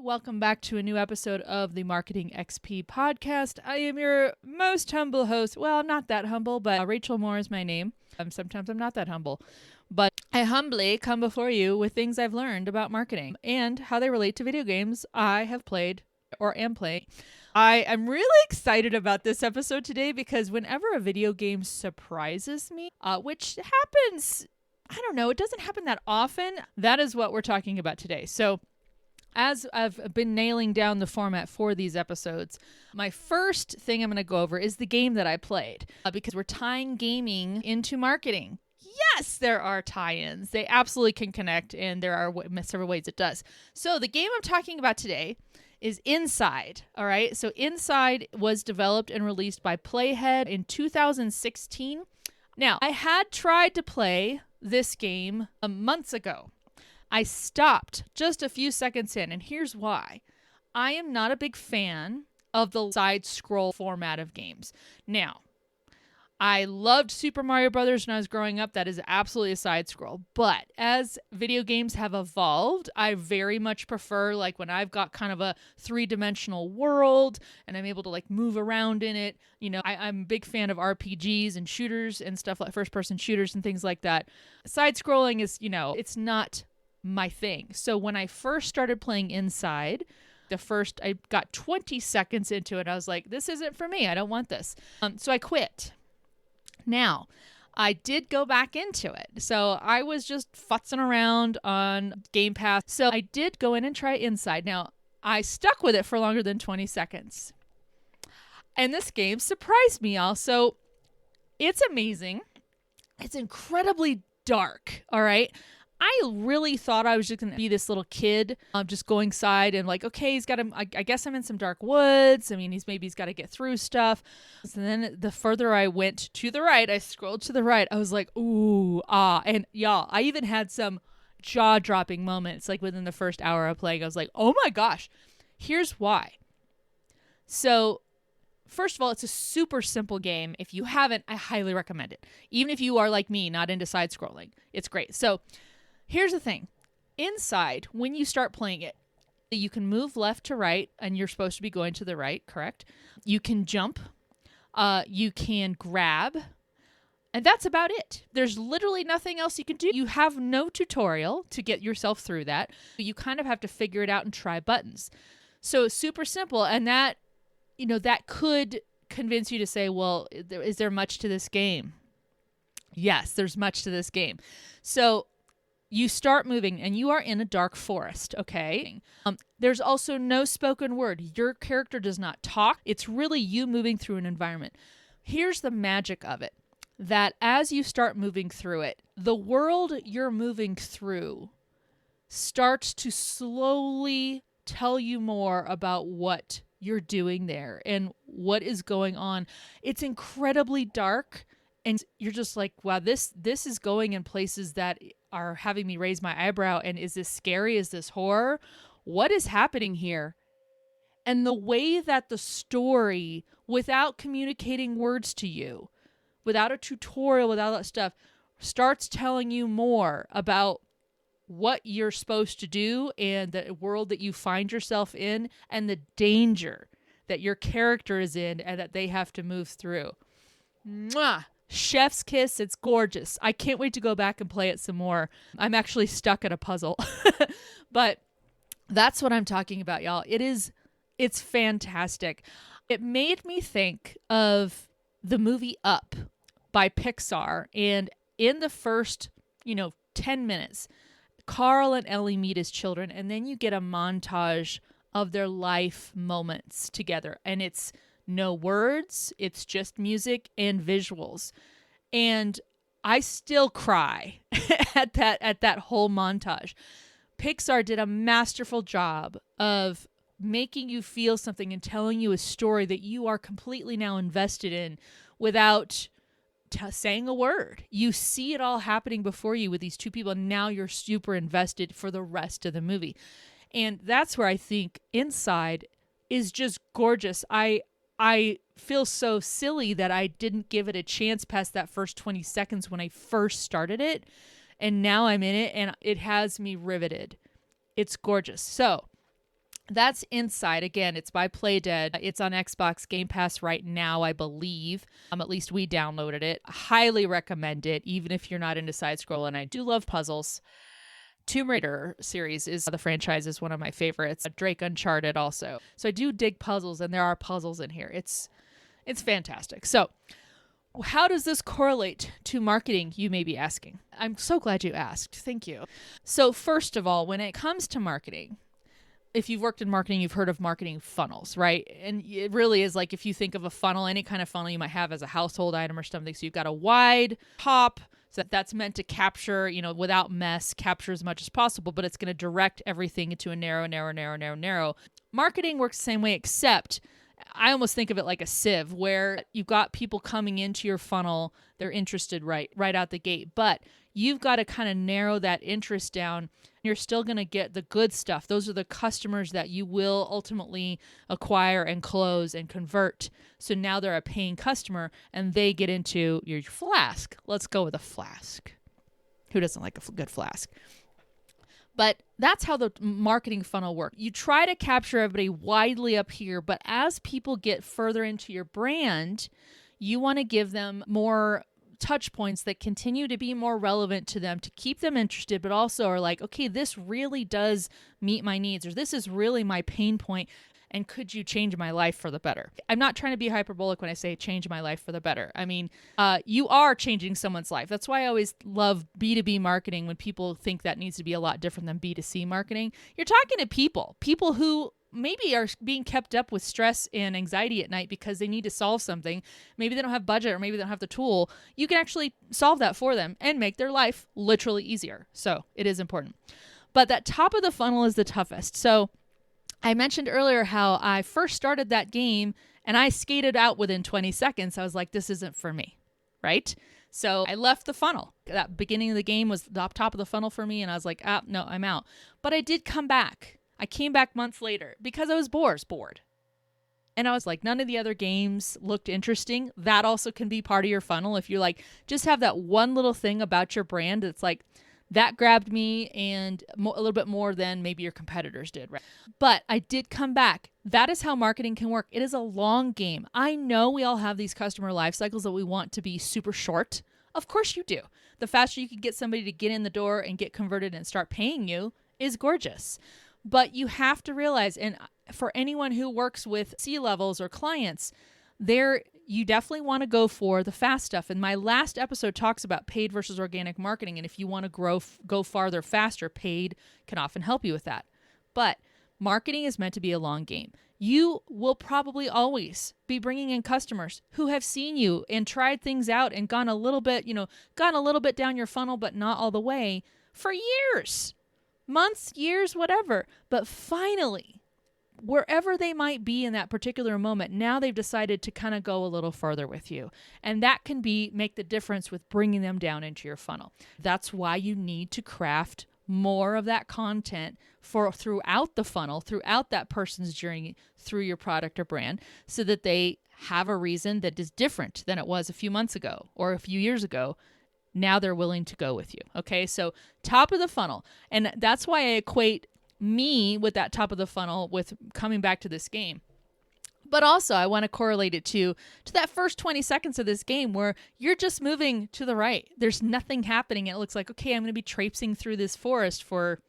Welcome back to a new episode of the MarketingXP podcast. I am your most humble host. Well, not that humble, but Rachel Moore is my name. Sometimes I'm not that humble, but I humbly come before you with things I've learned about marketing and how they relate to video games I have played or am playing. I am really excited about this episode today because whenever a video game surprises me, which happens, I don't know, it doesn't happen that often, that is what we're talking about today. So as I've been nailing down the format for these episodes, my first thing I'm going to go over is the game that I played because we're tying gaming into marketing. Yes, there are tie-ins. They absolutely can connect, and there are several ways it does. So the game I'm talking about today is Inside. All right. So Inside was developed and released by Playdead in 2016. Now, I had tried to play this game months ago. I stopped just a few seconds in, and here's why. I am not a big fan of the side-scroll format of games. Now, I loved Super Mario Brothers when I was growing up. That is absolutely a side-scroll. But as video games have evolved, I very much prefer like when I've got kind of a three-dimensional world and I'm able to like move around in it. You know, I'm a big fan of RPGs and shooters and stuff like first-person shooters and things like that. Side-scrolling is, you know, it's not my thing. So when I first started playing Inside, I got 20 seconds into it. I was like, this isn't for me. I don't want this. So I quit. Now, I did go back into it. So I was just futzing around on Game Pass. So I did go in and try Inside. Now, I stuck with it for longer than 20 seconds. And this game surprised me also. It's amazing. It's incredibly dark. All right. I really thought I was just going to be this little kid just going side and like, okay, I guess I'm in some dark woods. I mean, he's got to get through stuff. So then the further I went to the right, I scrolled to the right. I was like, ooh, ah. And y'all, I even had some jaw-dropping moments like within the first hour of playing. I was like, oh my gosh, here's why. So first of all, it's a super simple game. If you haven't, I highly recommend it. Even if you are like me, not into side-scrolling, it's great. So here's the thing. Inside, when you start playing it, you can move left to right, and you're supposed to be going to the right, correct? You can jump. You can grab. And that's about it. There's literally nothing else you can do. You have no tutorial to get yourself through that. You kind of have to figure it out and try buttons. So it's super simple, and that, you know, that could convince you to say, well, is there much to this game? Yes, there's much to this game. So you start moving and you are in a dark forest, okay? There's also no spoken word. Your character does not talk. It's really you moving through an environment. Here's the magic of it, that as you start moving through it, the world you're moving through starts to slowly tell you more about what you're doing there and what is going on. It's incredibly dark. And you're just like, wow, this is going in places that are having me raise my eyebrow. And is this scary? Is this horror? What is happening here? And the way that the story, without communicating words to you, without a tutorial, without that stuff, starts telling you more about what you're supposed to do and the world that you find yourself in and the danger that your character is in and that they have to move through. Mwah! Chef's kiss. It's gorgeous. I can't wait to go back and play it some more. I'm actually stuck at a puzzle. But that's what I'm talking about, y'all. It's fantastic. It made me think of the movie Up by Pixar. And in the first, 10 minutes, Carl and Ellie meet as children. And then you get a montage of their life moments together. And it's no words, it's just music and visuals. And I still cry at that whole montage. Pixar did a masterful job of making you feel something and telling you a story that you are completely now invested in without saying a word. You see it all happening before you with these two people, and now you're super invested for the rest of the movie. And that's where I think Inside is just gorgeous. I feel so silly that I didn't give it a chance past that first 20 seconds when I first started it. And now I'm in it and it has me riveted. It's gorgeous. So That's Inside. Again, it's by Playdead. It's on Xbox Game Pass right now, I believe. At least we downloaded it. Highly recommend it, even if you're not into side scroll. And I do love puzzles. Tomb Raider series is the franchise is one of my favorites. Drake Uncharted also. So I do dig puzzles, and there are puzzles in here. It's fantastic. So how does this correlate to marketing, you may be asking? I'm so glad you asked. Thank you. So first of all, when it comes to marketing, if you've worked in marketing, you've heard of marketing funnels, right? And it really is like if you think of a funnel, any kind of funnel you might have as a household item or something. So you've got a wide top, so that's meant to capture, without mess, capture as much as possible, but it's going to direct everything into a narrow. Marketing works the same way, except I almost think of it like a sieve where you've got people coming into your funnel, they're interested right out the gate, but you've got to kind of narrow that interest down. You're still going to get the good stuff. Those are the customers that you will ultimately acquire and close and convert. So now they're a paying customer and they get into your flask. Let's go with a flask. Who doesn't like a good flask? But that's how the marketing funnel works. You try to capture everybody widely up here, but as people get further into your brand, you want to give them more touch points that continue to be more relevant to them to keep them interested, but also are like, okay, this really does meet my needs, or this is really my pain point, and could you change my life for the better? I'm not trying to be hyperbolic when I say change my life for the better. I mean, you are changing someone's life. That's why I always love B2B marketing when people think that needs to be a lot different than B2C marketing. You're talking to people who maybe are being kept up with stress and anxiety at night because they need to solve something. Maybe they don't have budget or maybe they don't have the tool. You can actually solve that for them and make their life literally easier. So it is important. But that top of the funnel is the toughest. So I mentioned earlier how I first started that game and I skated out within 20 seconds. I was like, this isn't for me, right? So I left the funnel. That beginning of the game was the top of the funnel for me. And I was like, no, I'm out. But I did come back. I came back months later because I was bored. And I was like, none of the other games looked interesting. That also can be part of your funnel. If you like, just have that one little thing about your brand that's like, that grabbed me and a little bit more than maybe your competitors did, right? But I did come back. That is how marketing can work. It is a long game. I know we all have these customer life cycles that we want to be super short. Of course you do. The faster you can get somebody to get in the door and get converted and start paying you is gorgeous. But you have to realize, and for anyone who works with C-levels or clients, you definitely want to go for the fast stuff. And my last episode talks about paid versus organic marketing. And if you want to go farther faster, paid can often help you with that. But marketing is meant to be a long game. You will probably always be bringing in customers who have seen you and tried things out and gone a little bit down your funnel, but not all the way for years. Months, years, whatever. But finally, wherever they might be in that particular moment, now they've decided to kind of go a little further with you. And that can make the difference with bringing them down into your funnel. That's why you need to craft more of that content throughout the funnel, throughout that person's journey through your product or brand, so that they have a reason that is different than it was a few months ago or a few years ago. Now they're willing to go with you. Okay, so top of the funnel. And that's why I equate me with that top of the funnel with coming back to this game. But also I want to correlate it to that first 20 seconds of this game where you're just moving to the right. There's nothing happening. It looks like, okay, I'm going to be traipsing through this forest for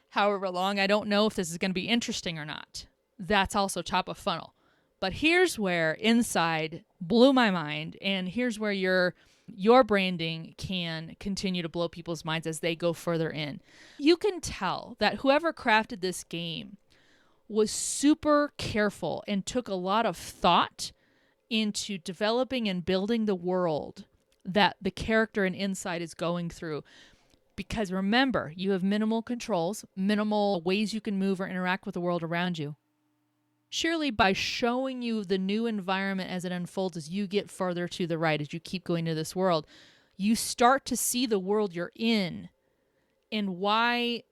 however long. I don't know if this is going to be interesting or not. That's also top of funnel. But here's where Inside blew my mind, and here's where your branding can continue to blow people's minds as they go further in. You can tell that whoever crafted this game was super careful and took a lot of thought into developing and building the world that the character in Inside is going through. Because remember, you have minimal controls, minimal ways you can move or interact with the world around you. Surely by showing you the new environment as it unfolds, as you get further to the right, as you keep going to this world, you start to see the world you're in and why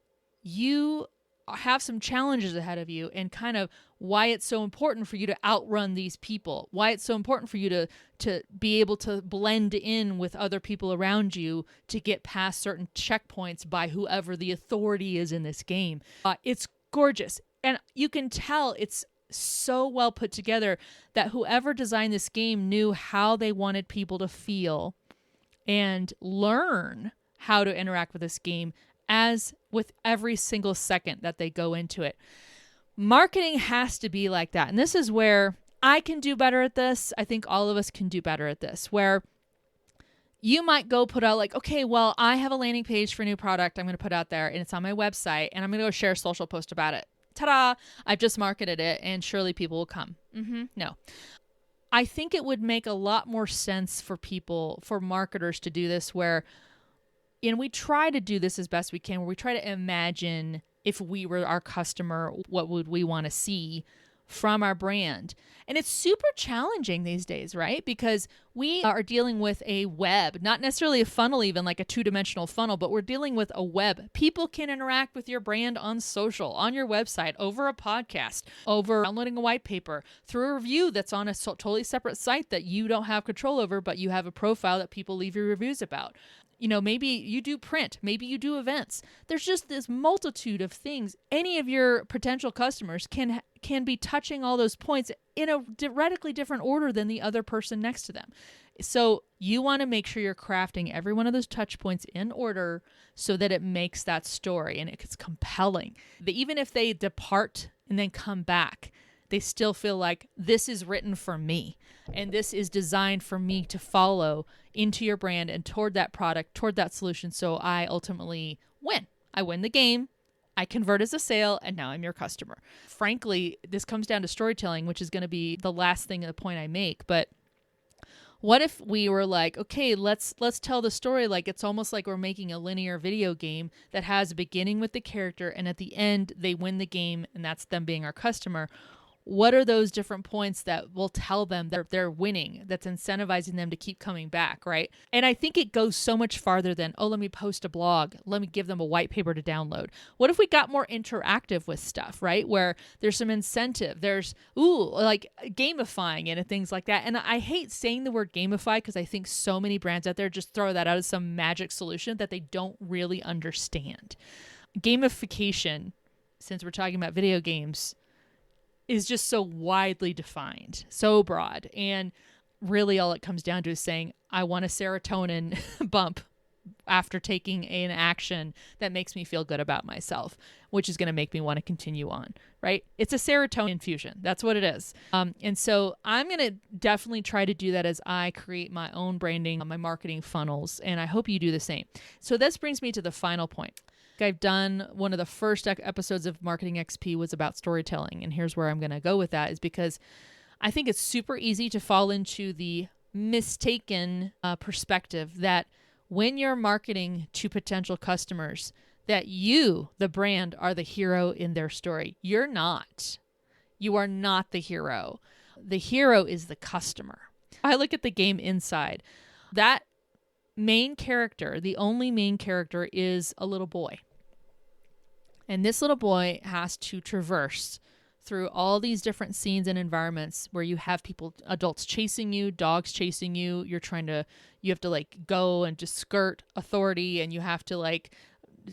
you have some challenges ahead of you, and kind of why it's so important for you to outrun these people, why it's so important for you to be able to blend in with other people around you to get past certain checkpoints by whoever the authority is in this game. It's gorgeous. And you can tell it's so well put together that whoever designed this game knew how they wanted people to feel and learn how to interact with this game as with every single second that they go into it. Marketing has to be like that. And this is where I can do better at this. I think all of us can do better at this, where you might go put out like, okay, well, I have a landing page for a new product I'm going to put out there, and it's on my website, and I'm going to go share a social post about it. Ta-da! I've just marketed it, and surely people will come. No. I think it would make a lot more sense for people, for marketers to do this where, and we try to do this as best we can, where we try to imagine if we were our customer, what would we want to see from our brand. And it's super challenging these days, right? Because we are dealing with a web, not necessarily a funnel, even like a two-dimensional funnel, but we're dealing with a web. People can interact with your brand on social, on your website, over a podcast, over downloading a white paper, through a review that's on a totally separate site that you don't have control over, but you have a profile that people leave you reviews about. You know, maybe you do print, maybe you do events. There's just this multitude of things. Any of your potential customers can be touching all those points in a radically different order than the other person next to them. So you want to make sure you're crafting every one of those touch points in order so that it makes that story and it's compelling. That even if they depart and then come back, they still feel like this is written for me and this is designed for me to follow into your brand and toward that product, toward that solution. So I ultimately win. I win the game. I convert as a sale, and now I'm your customer. Frankly, this comes down to storytelling, which is going to be the last thing, the point I make. But what if we were like, okay, let's tell the story like it's almost like we're making a linear video game that has a beginning with the character, and at the end they win the game, and that's them being our customer. What are those different points that will tell them that they're winning, that's incentivizing them to keep coming back, right? And I think it goes so much farther than, oh, let me post a blog, let me give them a white paper to download. What if we got more interactive with stuff, right? Where there's some incentive, there's, like gamifying it and things like that. And I hate saying the word gamify because I think so many brands out there just throw that out as some magic solution that they don't really understand. Gamification, since we're talking about video games, is just so widely defined, so broad. And really all it comes down to is saying, I want a serotonin bump after taking an action that makes me feel good about myself, which is going to make me want to continue on, right? It's a serotonin infusion. That's what it is. And so I'm going to definitely try to do that as I create my own branding, my marketing funnels, and I hope you do the same. So this brings me to the final point. I've done one of the first episodes of Marketing XP was about storytelling. And here's where I'm going to go with that is because I think it's super easy to fall into the mistaken perspective that when you're marketing to potential customers, that you, the brand, are the hero in their story. You're not. You are not the hero. The hero is the customer. I look at the game Inside. That main character, the only main character, is a little boy. And this little boy has to traverse through all these different scenes and environments where you have people, adults chasing you, dogs chasing you. You have to like go and just skirt authority, and you have to like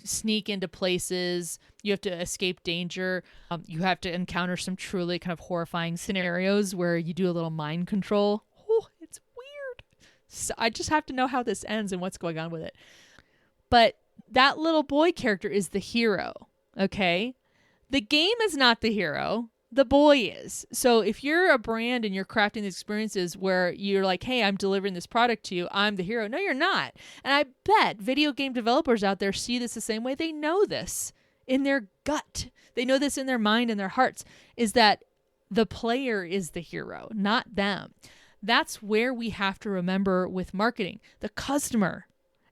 sneak into places. You have to escape danger. You have to encounter some truly kind of horrifying scenarios where you do a little mind control. Oh, it's weird. So I just have to know how this ends and what's going on with it. But that little boy character is the hero. Okay, the game is not the hero. The boy is. So if you're a brand and you're crafting these experiences where you're like, hey, I'm delivering this product to you, I'm the hero. No, you're not. And I bet video game developers out there see this the same way. They know this in their gut. They know this in their mind and their hearts, is that the player is the hero, not them. That's where we have to remember with marketing. The customer,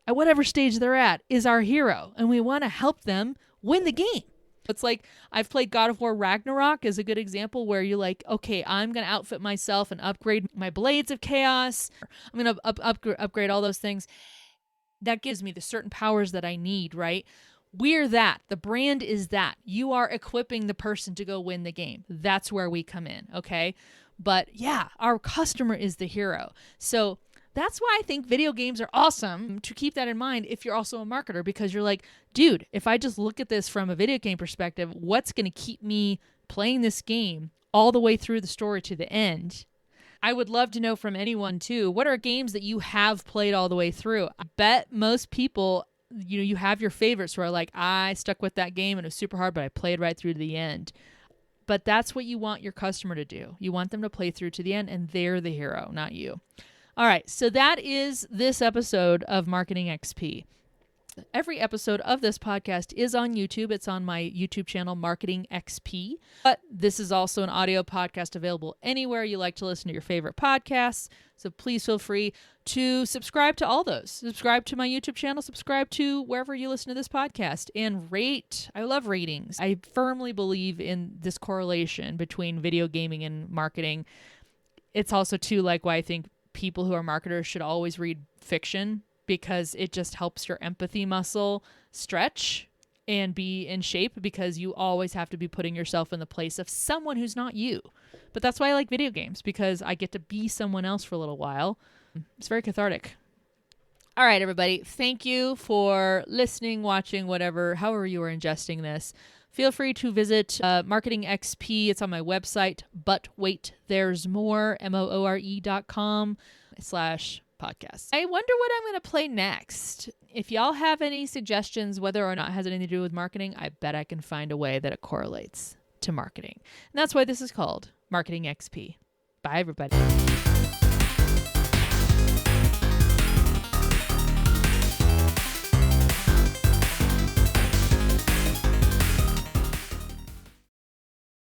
at whatever stage they're at, is our hero. And we want to help them win the game. It's like I've played God of War Ragnarok as a good example where you're like, okay, I'm going to outfit myself and upgrade my blades of chaos. I'm going to upgrade all those things. That gives me the certain powers that I need, right? We're that. The brand is that. You are equipping the person to go win the game. That's where we come in, okay? But yeah, our customer is the hero. So That's why I think video games are awesome, to keep that in mind if you're also a marketer, because you're like, dude, if I just look at this from a video game perspective, what's going to keep me playing this game all the way through the story to the end? I would love to know from anyone too, what are games that you have played all the way through? I bet most people, you have your favorites where like, I stuck with that game and it was super hard, but I played right through to the end. But that's what you want your customer to do. You want them to play through to the end, and they're the hero, not you. All right, so that is this episode of Marketing XP. Every episode of this podcast is on YouTube. It's on my YouTube channel, Marketing XP. But this is also an audio podcast available anywhere you like to listen to your favorite podcasts. So please feel free to subscribe to all those. Subscribe to my YouTube channel. Subscribe to wherever you listen to this podcast. And rate. I love ratings. I firmly believe in this correlation between video gaming and marketing. It's also, too, like why I think people who are marketers should always read fiction, because it just helps your empathy muscle stretch and be in shape, because you always have to be putting yourself in the place of someone who's not you. But that's why I like video games, because I get to be someone else for a little while. It's very cathartic. All right, everybody. Thank you for listening, watching, however you are ingesting this. Feel free to visit Marketing XP. It's on my website, but wait, there's more, moore.com/podcast. I wonder what I'm going to play next. If y'all have any suggestions, whether or not it has anything to do with marketing, I bet I can find a way that it correlates to marketing. And that's why this is called Marketing XP. Bye, everybody.